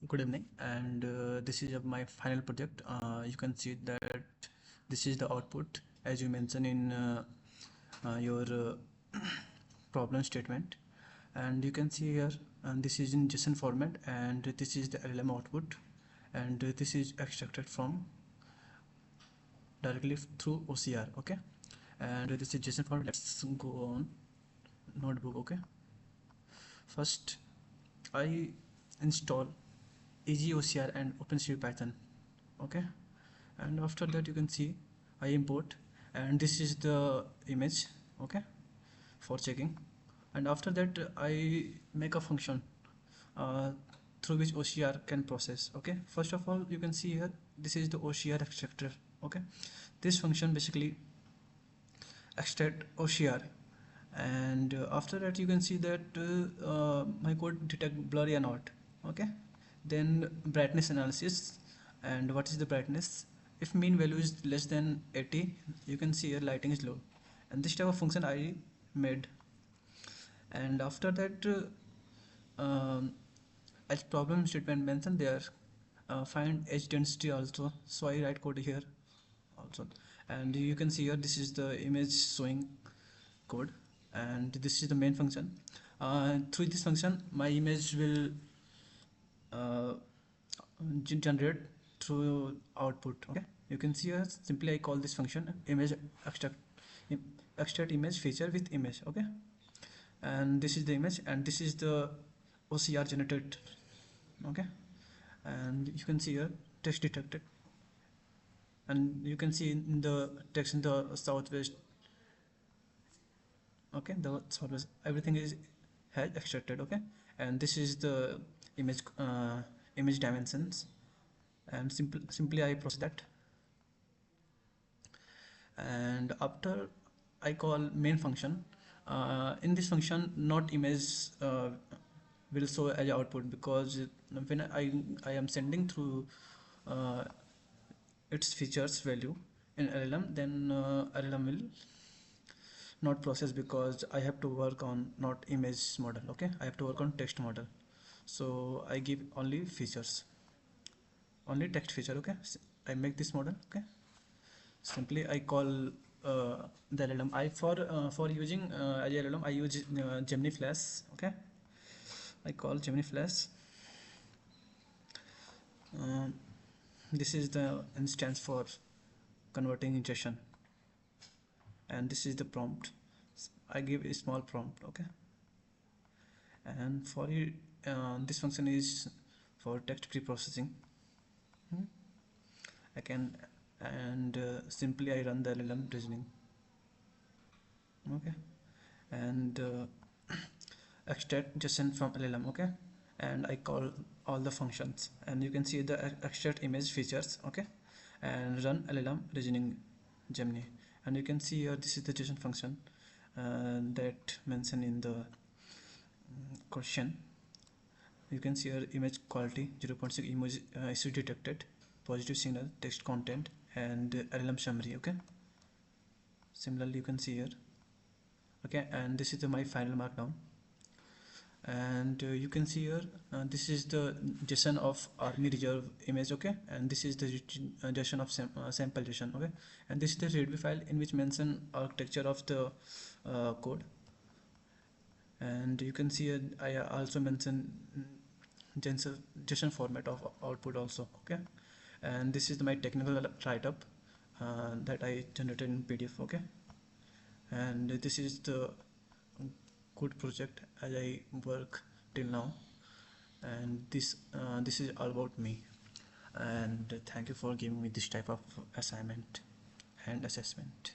Good evening, and this is my final project. You can see that this is the output as you mentioned in your problem statement, and you can see here, and this is in JSON format, and this is the LLM output, and this is extracted from directly through OCR. Okay, and this is JSON format. Let's go on notebook. Okay, first I install easy OCR and OpenCV Python. Okay, and after that you can see I import, and this is the image. Okay, for checking, and after that I make a function uh, through which OCR can process. Okay, first of all you can see here this is the OCR extractor. Okay, this function basically extract OCR, and after that you can see that my code detect blurry or not. Okay, then brightness analysis, and what is the brightness? If mean value is less than 80, you can see here lighting is low, and this type of function I made. And after that as problem statement mentioned there, find edge density also, so I write code here also. And you can see here this is the image showing code, and this is the main function. Through this function my image will uh, generate through output. Okay, you can see here simply I call this function image extract image feature with image. Okay, and this is the image, and this is the OCR generated. Okay, and you can see here text detected, and you can see in the text in the southwest. Okay, the southwest everything is has extracted. Okay, and this is the image image dimensions, and simply I process that. And after I call main function. In this function not image will show as output, because when I am sending through uh, its features value in LLM, then LLM will not process, because I have to work on not image model. Okay, I have to work on text model, so I give only features, only text feature. Okay, I make this model. Okay, simply I call the LLM. I for using as LLM I use Gemini Flash. Okay, I call Gemini Flash. Um, this is the instance for converting JSON, and this is the prompt. I give a small prompt. Okay, and for it, this function is for text pre-processing. I can, and simply I run the LLM reasoning. Okay, and extract JSON from LLM. Okay, and I call all the functions, and you can see the extract image features. Okay, and run LLM reasoning Gemini, and you can see here this is the JSON function that mentioned in the question. You can see here image quality 0.6 image issue detected, positive signal, text content, and LLM summary. Okay, similarly you can see here. Okay, and this is my final markdown, and you can see here this is the JSON of army reserve image. Okay, and this is the JSON of sample JSON. Okay, and this is the readme file in which mention architecture of the code, and you can see here I also mention JSON format of output also. Okay, and this is my technical write-up that I generated in PDF. Okay, and this is the good project as I work till now, and this is all about me, and thank you for giving me this type of assignment and assessment.